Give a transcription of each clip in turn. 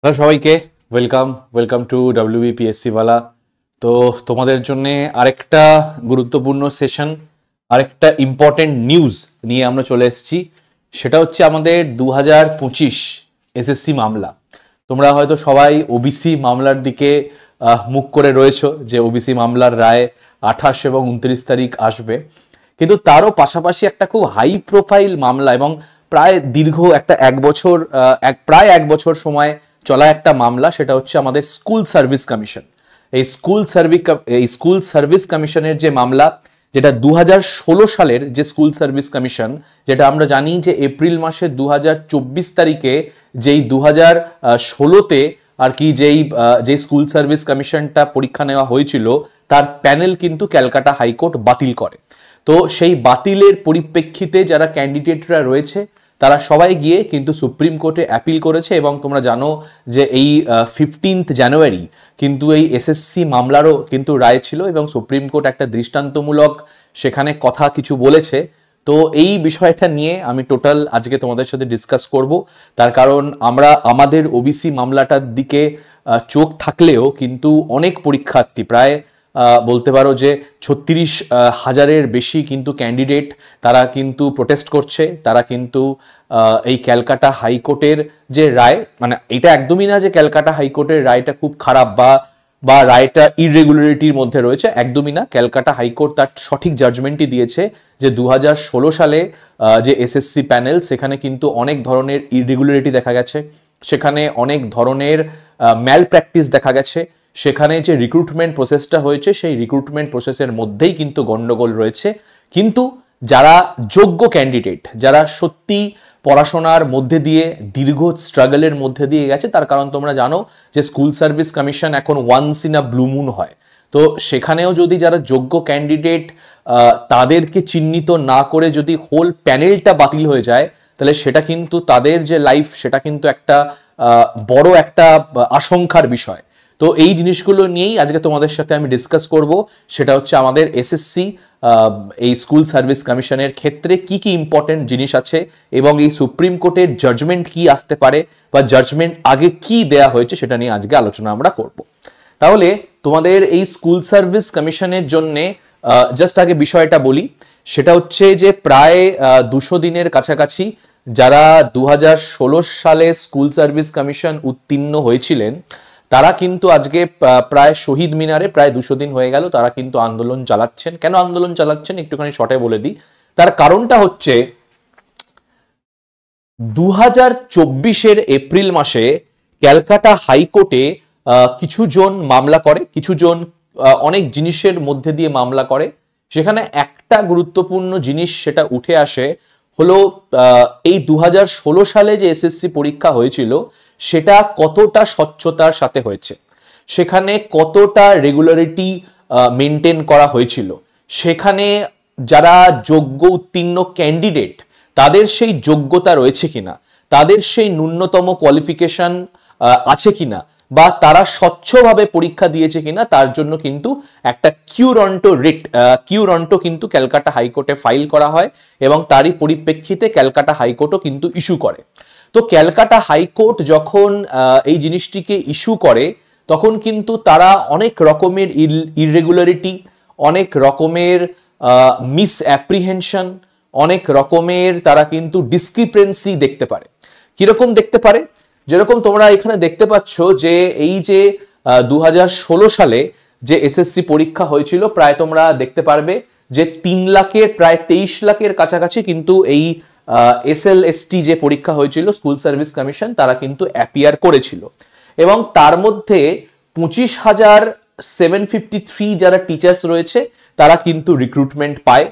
Hello সবাইকে, welcome to WBPSC বালা। তো তোমাদের জন্য আরেকটা গুরুত্বপূর্ণ সেশন, আরেকটা ইম্পর্টেন্ট নিউজ নিয়ে আমরা চলে এসেছি। সেটা হচ্ছে আমাদের 2025 এসএসসি মামলা। তোমরা হয়তো সবাই ওবিসি মামলার দিকে মুখ করে রয়েছো যে ওবিসি মামলার রায় 28 এবং 29 তারিখ আসবে, কিন্তু তারও পাশাপাশি একটা খুব হাই প্রোফাইল মামলা এবং প্রায় দীর্ঘ প্রায় এক বছর সময় চলা একটা মামলা, সেটা হচ্ছে আমাদের স্কুল সার্ভিস কমিশন। এই স্কুল সার্ভিস কমিশনের যে মামলা, যেটা 2016 সালের যে স্কুল সার্ভিস কমিশন, যেটা আমরা জানি যে এপ্রিল মাসের 2024 তারিখে যেই 2016তে আর কি যেই স্কুল সার্ভিস কমিশনটা পরীক্ষা নেওয়া হয়েছিল, তার প্যানেল কিন্তু ক্যালকাটা হাইকোর্ট বাতিল করে। তো সেই বাতিলের পরিপ্রেক্ষিতে যারা ক্যান্ডিডেটরা রয়েছে তারা সবাই গিয়ে কিন্তু সুপ্রিম কোর্টে অ্যাপিল করেছে এবং তোমরা জানো যে এই 15 জানুয়ারি কিন্তু এই এসএসসি মামলারও কিন্তু রায় ছিল এবং সুপ্রিম কোর্ট একটা দৃষ্টান্তমূলক সেখানে কথা কিছু বলেছে। তো এই বিষয়টা নিয়ে আমি টোটাল আজকে তোমাদের সাথে ডিসকাস করব। তার কারণ আমরা আমাদের ওবিসি মামলাটার দিকে চোখ থাকলেও কিন্তু অনেক পরীক্ষার্থী, প্রায় বলতে পারো যে 36,000-এর বেশি কিন্তু ক্যান্ডিডেট, তারা কিন্তু প্রোটেস্ট করছে। তারা কিন্তু এই ক্যালকাটা হাইকোর্টের যে রায়, মানে এটা একদমই না যে ক্যালকাটা হাইকোর্টের রায়টা খুব খারাপ বা রায়টা ইররেগুলারিটির মধ্যে রয়েছে, একদমই না। ক্যালকাটা হাইকোর্ট তার সঠিক জাজমেন্টই দিয়েছে যে 2016 সালে যে এসএসসি প্যানেল, সেখানে কিন্তু অনেক ধরনের ইররেগুলারিটি দেখা গেছে, সেখানে অনেক ধরনের ম্যাল প্র্যাকটিস দেখা গেছে, সেখানে যে রিক্রুটমেন্ট প্রসেসটা হয়েছে সেই রিক্রুটমেন্ট প্রসেসের মধ্যেই কিন্তু গন্ডগোল রয়েছে। কিন্তু যারা যোগ্য ক্যান্ডিডেট, যারা সত্যি পড়াশোনার মধ্যে দিয়ে দীর্ঘ স্ট্রাগলের মধ্যে দিয়ে গেছে, তার কারণ তোমরা জানো যে স্কুল সার্ভিস কমিশন এখন once in a blue moon হয়। তো সেখানেও যদি যারা যোগ্য ক্যান্ডিডেট তাদেরকে চিহ্নিত না করে যদি হোল প্যানেলটা বাতিল হয়ে যায়, তাহলে সেটা কিন্তু তাদের যে লাইফ, সেটা কিন্তু একটা বড় একটা আশঙ্কার বিষয়। তো এই জিনিসগুলো নিয়েই আজকে তোমাদের সাথে আমি ডিসকাস করব। সেটা হচ্ছে আমাদের এসএসসি এই স্কুল সার্ভিস কমিশনের ক্ষেত্রে কি কি ইম্পর্টেন্ট জিনিস আছে এবং এই সুপ্রিম কোর্টের জাজমেন্ট কি আসতে পারে বা জাজমেন্ট আগে কি দেয়া হয়েছে, সেটা নিয়ে আজকে আলোচনা আমরা করব। তাহলে তোমাদের এই স্কুল সার্ভিস কমিশনের জন্য জাস্ট আগে বিষয়টা বলি। সেটা হচ্ছে যে প্রায় 200 দিনের কাছাকাছি যারা 2016 সালে স্কুল সার্ভিস কমিশন উত্তীর্ণ হয়েছিলেন, তারা কিন্তু আজকে প্রায় শহীদ মিনারে প্রায় 200 দিন হয়ে গেল, তারা কিন্তু আন্দোলন চালাচ্ছেন। কেন আন্দোলন চালাচ্ছেন একটুখানি শর্টে বলে দিই। তার কারণটা হচ্ছে 2024-এর এপ্রিল মাসে ক্যালকাটা হাইকোর্টে কিছু জন মামলা করে, কিছু জন অনেক জিনিসের মধ্যে দিয়ে মামলা করে। সেখানে একটা গুরুত্বপূর্ণ জিনিস সেটা উঠে আসে হলো এই 2016 সালে যে এসএসসি পরীক্ষা হয়েছিল সেটা কতটা স্বচ্ছতার সাথে হয়েছে, সেখানে কতটা রেগুলারিটি মেনটেন করা হয়েছিল, সেখানে যারা যোগ্য উত্তীর্ণ ক্যান্ডিডেট তাদের সেই যোগ্যতা রয়েছে কিনা, তাদের সেই ন্যূনতম কোয়ালিফিকেশন আছে কিনা, বা তারা স্বচ্ছভাবে পরীক্ষা দিয়েছে কিনা, তার জন্য কিন্তু একটা কিউরন্টো কিন্তু ক্যালকাটা হাইকোর্টে ফাইল করা হয় এবং তারই পরিপ্রেক্ষিতে ক্যালকাটা হাইকোর্টও কিন্তু ইস্যু করে। তো ক্যালকাটা হাইকোর্ট যখন এই জিনিসটিকে ইস্যু করে, তখন কিন্তু তারা অনেক রকমের ইররেগুলারিটি, অনেক রকমের মিস অ্যাপ্রিহেনশন, অনেক রকমের তারা কিন্তু ডিসক্রিপেন্সি দেখতে পারে। কিরকম দেখতে পারে? যেরকম তোমরা এখানে দেখতে পাচ্ছ যে এই যে 2016 সালে যে এসএসসি পরীক্ষা হয়েছিল, প্রায় তোমরা দেখতে পারবে যে 3 লাখের প্রায় 23 লাখের কাছাকাছি কিন্তু এই SLST যে পরীক্ষা হয়েছিল স্কুল সার্ভিস কমিশন, তারা কিন্তু অ্যাপিয়ার করেছিল এবং তার মধ্যে 25,753 যারা টিচার্স রয়েছে তারা কিন্তু রিক্রুটমেন্ট পায়।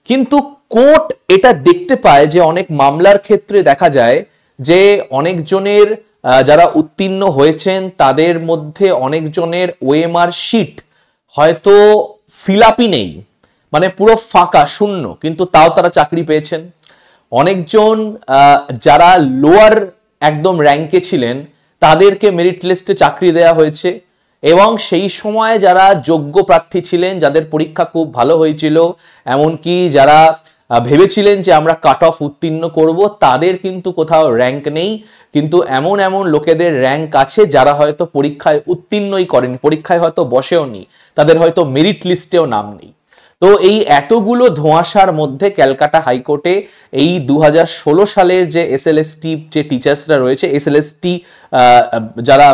কিন্তু কোর্ট এটা দেখতে পায় যে অনেক মামলার ক্ষেত্রে দেখা যায় যে অনেকজনের যারা উত্তীর্ণ হয়েছেন তাদের মধ্যে অনেকজনের ওএমআর শিট হয়তো ফিল আপই নেই, মানে পুরো ফাঁকা শূন্য, কিন্তু তাও তারা চাকরি পেয়েছেন। অনেকজন যারা লোয়ার একদম র্যাঙ্কে ছিলেন তাদেরকে মেরিট লিস্টে চাকরি দেওয়া হয়েছে এবং সেই সময় যারা যোগ্য প্রার্থী ছিলেন, যাদের পরীক্ষা খুব ভালো হয়েছিল, এমনকি যারা ভেবেছিলেন যে আমরা কাট অফ উত্তীর্ণ করব, তাদের কিন্তু কোথাও র্যাঙ্ক নেই। কিন্তু এমন এমন লোকেদের র্যাঙ্ক আছে যারা হয়তো পরীক্ষায় উত্তীর্ণই করেনি, পরীক্ষায় হয়তো বসেও নি, তাদের হয়তো মেরিট লিস্টেও নাম নেই। তো এই এতগুলো ধোঁয়াশার মধ্যে ক্যালকাটা হাইকোর্টে এই 2016 সালের যে এসএলএসটি যে টিচার্সরা রয়েছে, এসএলএসটি যারা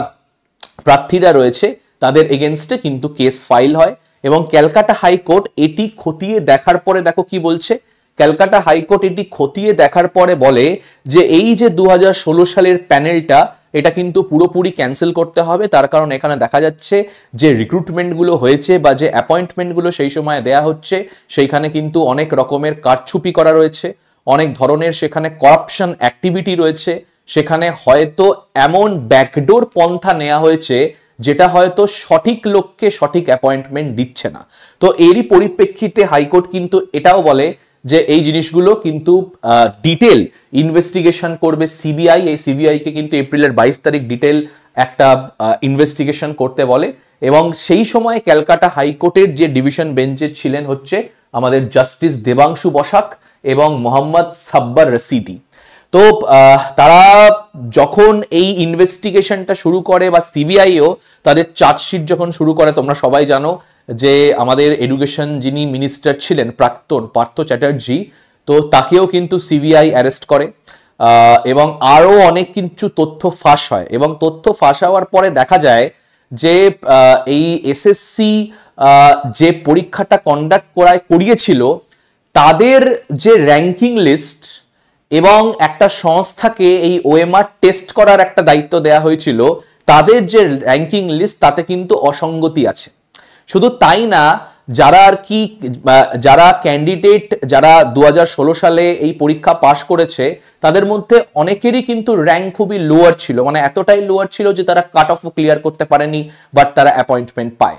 প্রার্থীরা রয়েছে, তাদের এগেনস্টে কিন্তু কেস ফাইল হয় এবং ক্যালকাটা হাইকোর্ট এটি খতিয়ে দেখার পরে দেখো কি বলছে। ক্যালকাটা হাইকোর্ট এটি খতিয়ে দেখার পরে বলে যে এই যে 2016 সালের প্যানেলটা, এটা কিন্তু পুরোপুরি ক্যান্সেল করতে হবে। তার কারণ এখানে দেখা যাচ্ছে যে রিক্রুটমেন্টগুলো হয়েছে বা যে অ্যাপয়েন্টমেন্টগুলো সেই সময় দেয়া হচ্ছে, সেইখানে কিন্তু অনেক রকমের কারচুপি করা রয়েছে, অনেক ধরনের সেখানে করাপশন অ্যাক্টিভিটি রয়েছে, সেখানে হয়তো এমন ব্যাকডোর পন্থা নেওয়া হয়েছে যেটা হয়তো সঠিক লোককে সঠিক অ্যাপয়েন্টমেন্ট দিচ্ছে না। তো এরই পরিপ্রেক্ষিতে হাইকোর্ট কিন্তু এটাও বলে যে এই জিনিসগুলো কিন্তু ডিটেল ইনভেস্টিগেশন করবে সিবিআই। এই সিবিআই কে কিন্তু এপ্রিলের 22 তারিখ ডিটেল একটা ইনভেস্টিগেশন করতে বলে এবং সেই সময় ক্যালকাটা হাইকোর্টের যে ডিভিশন বেঞ্চে ছিলেন হচ্ছে আমাদের জাস্টিস দেবাংশু বসাক এবং মোহাম্মদ সাব্বার রশিদি। তো তারা যখন এই ইনভেস্টিগেশনটা শুরু করে বা সিবিআইও তাদের চার্জশিট যখন শুরু করে, তোমরা সবাই জানো যে আমাদের এডুকেশন যিনি মিনিস্টার ছিলেন প্রাক্তন পার্থ চ্যাটার্জি, তো তাকেও কিন্তু সিবিআই অ্যারেস্ট করে এবং আরো অনেক কিছু তথ্য ফাঁস হয় এবং তথ্য ফাঁস হওয়ার পরে দেখা যায় যে এই এসএসসি যে পরীক্ষাটা কন্ডাক্ট করিয়েছিল তাদের যে র্যাঙ্কিং লিস্ট এবং একটা সংস্থাকে এই ওএমআর টেস্ট করার একটা দায়িত্ব দেওয়া হয়েছিল, তাদের যে র্যাঙ্কিং লিস্ট তাতে কিন্তু অসঙ্গতি আছে। শুধু তাই না, যারা আর কি যারা ক্যান্ডিডেট যারা 2016 সালে এই পরীক্ষা পাশ করেছে তাদের মধ্যে অনেকেরই কিন্তু র্যাঙ্ক খুবই লোয়ার ছিল, মানে এতটাই লোয়ার ছিল যে তারা কাট অফ ক্লিয়ার করতে পারেনি, বাট তারা অ্যাপয়েন্টমেন্ট পায়।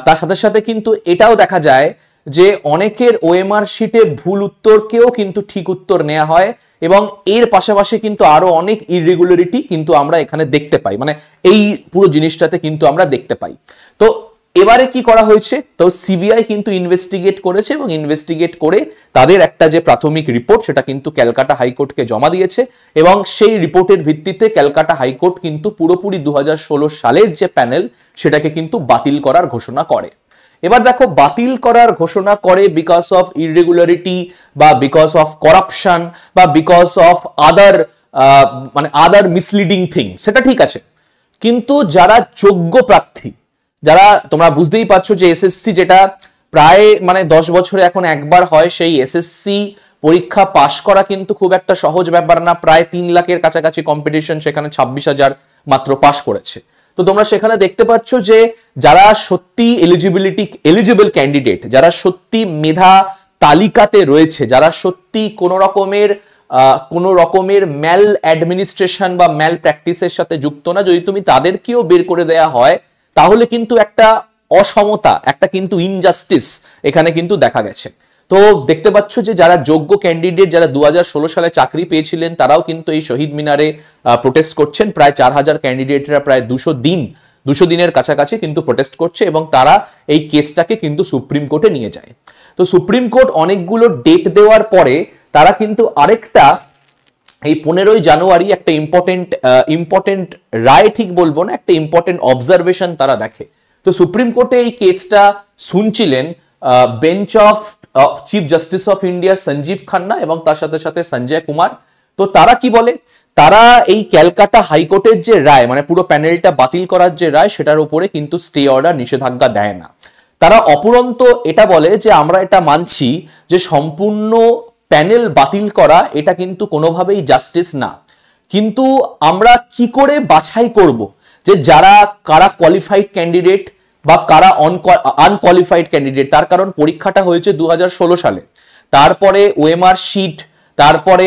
তার সাথে সাথে কিন্তু এটাও দেখা যায় যে অনেকের ওএমআর শিটে ভুল উত্তরকেও কিন্তু ঠিক উত্তর নেওয়া হয় এবং এর পাশাপাশি কিন্তু আরো অনেক ইররেগুলারিটি কিন্তু আমরা এখানে দেখতে পাই, মানে এই পুরো জিনিসটাতে কিন্তু আমরা দেখতে পাই। তো এবারে কি করা হয়েছে, তো সিবিআই কিন্তু ইনভেস্টিগেট করেছে এবং ইনভেস্টিগেট করে তাদের একটা যে প্রাথমিক রিপোর্ট সেটা কিন্তু ক্যালকাটা হাইকোর্টকে জমা দিয়েছে এবং সেই রিপোর্টের ভিত্তিতে ক্যালকাটা হাইকোর্ট কিন্তু পুরোপুরি 2016 সালের যে প্যানেল সেটাকে কিন্তু বাতিল করার ঘোষণা করে। এবার দেখো, বাতিল করার ঘোষণা করে বিকজ অফ ইররেগুলারিটি বা বিকজ অফ করাপশন বা because of other misleading thing, সেটা ঠিক আছে, কিন্তু যারা যোগ্য প্রার্থী, যারা তোমরা বুঝতেই পারছো যে এসএসসি যেটা প্রায় 10 বছরে এখন একবার হয়, সেই এসএসসি পরীক্ষা পাশ করা কিন্তু খুব একটা সহজ ব্যাপার না। প্রায় 3 লাখের কাছাকাছি কম্পিটিশন, সেখানে 26,000 মাত্র পাশ করেছে। তো তোমরা সেখানে দেখতে পাচ্ছ যে যারা সত্যি এলিজিবল ক্যান্ডিডেট, যারা সত্যি মেধা তালিকাতে রয়েছে, যারা সত্যি কোনো রকমের ম্যাল অ্যাডমিনিস্ট্রেশন বা ম্যাল প্র্যাকটিসের সাথে যুক্ত না, যদি তুমি তাদেরকেও বের করে দেয়া হয় তাহলে কিন্তু একটা অসমতা, একটা কিন্তু ইনজাস্টিস এখানে কিন্তু দেখা গেছে। তো দেখতে পাচ্ছ যে যারা যোগ্য ক্যান্ডিডেট, যারা 2016 সালে চাকরি পেয়েছিলেন, তারাও কিন্তু এই শহীদ মিনারে প্রোটেস্ট করছেন। প্রায় 4000 ক্যান্ডিডেটরা প্রায় 200 দিনের কাছাকাছি কিন্তু প্রোটেস্ট করছে এবং তারা এই কেসটাকে কিন্তু সুপ্রিম কোর্টে নিয়ে যায়। তো সুপ্রিম কোর্ট অনেকগুলো ডেট দেওয়ার পরে তারা কিন্তু আরেকটা এই 15ই জানুয়ারি একটা ইম্পর্টেন্ট রায় ঠিক বলবো না, একটা ইম্পর্টেন্ট অবজারভেশন তারা দেখে। তো সুপ্রিম কোর্টে এই কেসটা শুনছিলেন bench of chief justice of India Sanjiv Khanna এবং তার সাথে সাথে সঞ্জয় কুমার। তো তারা কি বলে, তারা এই ক্যালকাটা হাইকোর্টের যে রায়, মানে পুরো প্যানেলটা বাতিল করার যে রায়, সেটার উপরে কিন্তু স্টে অর্ডার নিষেধাজ্ঞা দেয় না। তারা অপরন্ত এটা বলে যে আমরা এটা মানছি যে সম্পূর্ণ প্যানেল বাতিল করা এটা কিন্তু কোনোভাবেই জাস্টিস না, কিন্তু আমরা কি করে বাছাই করব যে কারা কোয়ালিফাইড ক্যান্ডিডেট বা কারা আনকোয়ালিফাইড ক্যান্ডিডেট। তার কারণ পরীক্ষাটা হয়েছে 2016 সালে, তারপরে ওএমআর শিট, তারপরে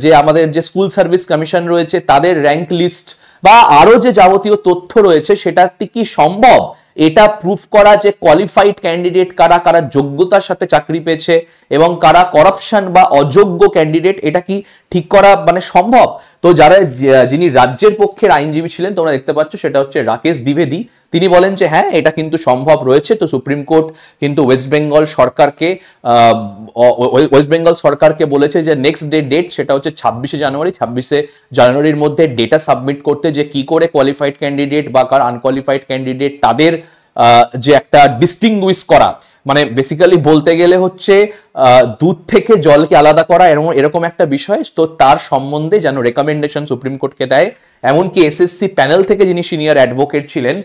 যে আমাদের যে স্কুল সার্ভিস কমিশন রয়েছে তাদের র্যাঙ্ক লিস্ট বা আরো যে যাবতীয় তথ্য রয়েছে, সেটাতে কি সম্ভব এটা প্রুফ করা যে কোয়ালিফাইড ক্যান্ডিডেট কারা, কারা যোগ্যতার সাথে চাকরি পেয়েছে এবং কারা করাপশন বা অযোগ্য ক্যান্ডিডেট এটা কি ঠিক করা মানে সম্ভব? তো যারা যিনি রাজ্যের পক্ষের আইনজীবী ছিলেন তোমরা দেখতে পাচ্ছ সেটা হচ্ছে রাকেশ দ্বিবেদী। তিনি বলেন যে হ্যাঁ এটা কিন্তু সম্ভব রয়েছে। তো সুপ্রিম কোর্ট কিন্তু ওয়েস্ট বেঙ্গল সরকারকে বলেছে যে নেক্সট ডেট সেটা হচ্ছে 26শে জানুয়ারির মধ্যে ডেটা সাবমিট করতে, যে কি করে কোয়ালিফাইড ক্যান্ডিডেট বা কার আনকোয়ালিফাইড ক্যান্ডিডেট তাদের যে একটা ডিস্টিংগুইশ করা, মানে বেসিক্যালি বলতে গেলে হচ্ছে দুধ থেকে জলকে আলাদা করা এরকম একটা বিষয়। তো তার সম্বন্ধে যেন রেকমেন্ডেশন সুপ্রিম কোর্টকে দেয়। এমনকি এসএসসি প্যানেল থেকে যিনি সিনিয়র অ্যাডভোকেট ছিলেন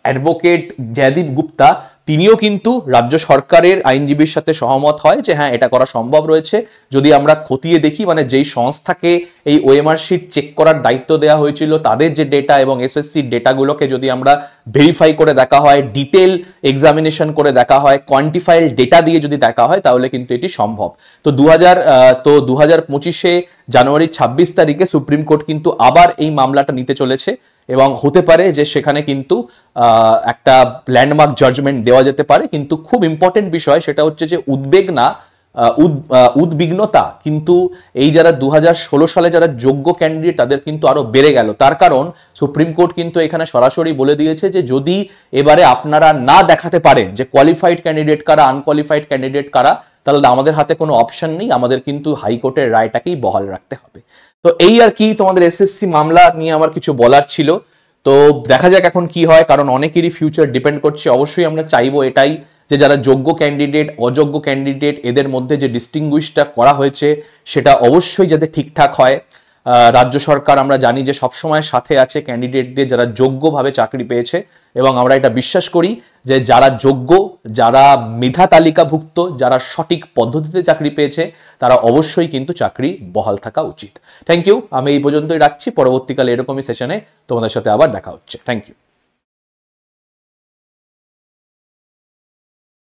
অ্যাডভোকেট জয়দীপ গুপ্তা, তিনিও কিন্তু রাজ্য সরকারের আইনজীবীর সাথে সহমত হয় যে হ্যাঁ এটা করা সম্ভব রয়েছে। যদি আমরা খতিয়ে দেখি, মানে যেই সংস্থাকে এই ওএমআর শিট চেক করার দায়িত্ব দেওয়া হয়েছিল তাদের যে ডেটা এবং এসএসসির ডেটাগুলোকে যদি আমরা ভেরিফাই করে দেখা হয়, ডিটেল এক্সামিনেশন করে দেখা হয়, কোয়ান্টিফাইড ডেটা দিয়ে যদি দেখা হয়, তাহলে কিন্তু এটি সম্ভব। তো 2025 জানুয়ারি 26 তারিখে সুপ্রিম কোর্ট কিন্তু আবার এই মামলাটা নিতে চলেছে এবং হতে পারে যে সেখানে কিন্তু একটা ল্যান্ডমার্ক জাজমেন্ট দেওয়া যেতে পারে। কিন্তু খুব ইম্পর্টেন্ট বিষয় সেটা হচ্ছে যে উদ্বিগ্নতা কিন্তু এই যারা 2016 সালে যারা যোগ্য ক্যান্ডিডেট তাদের কিন্তু আরো বেড়ে গেল। তার কারণ সুপ্রিম কোর্ট কিন্তু এখানে সরাসরি বলে দিয়েছে যে যদি এবারে আপনারা না দেখাতে পারেন যে কোয়ালিফাইড ক্যান্ডিডেট কারা, আনকোয়ালিফাইড ক্যান্ডিডেট কারা, তাহলে আমাদের হাতে কোনো অপশন নেই, আমাদের কিন্তু হাইকোর্টের রায়টাকেই বহাল রাখতে হবে। তো এই আর কি তোমাদের এসএসসি মামলা নিয়ে আমার কিছু বলার ছিল। তো দেখা যাক এখন কি হয়, কারণ অনেকেরই ফিউচার ডিপেন্ড করছে। অবশ্যই আমরা চাইবো এটাই যে যারা যোগ্য ক্যান্ডিডেট অযোগ্য ক্যান্ডিডেট এদের মধ্যে যে ডিস্টিংগুইশটা করা হয়েছে সেটা অবশ্যই যাতে ঠিকঠাক হয়। রাজ্য সরকার আমরা জানি যে সবসময় সাথে আছে ক্যান্ডিডেটদের যারা যোগ্যভাবে চাকরি পেয়েছে, এবং আমরা এটা বিশ্বাস করি যে যারা যোগ্য, যারা মেধা তালিকাভুক্ত, যারা সঠিক পদ্ধতিতে চাকরি পেয়েছে তারা অবশ্যই কিন্তু চাকরি বহাল থাকা উচিত। থ্যাংক ইউ, আমি এই পর্যন্তই রাখছি। পরবর্তীকালে এরকমই সেশনে তোমাদের সাথে আবার দেখা হচ্ছে। Thank you.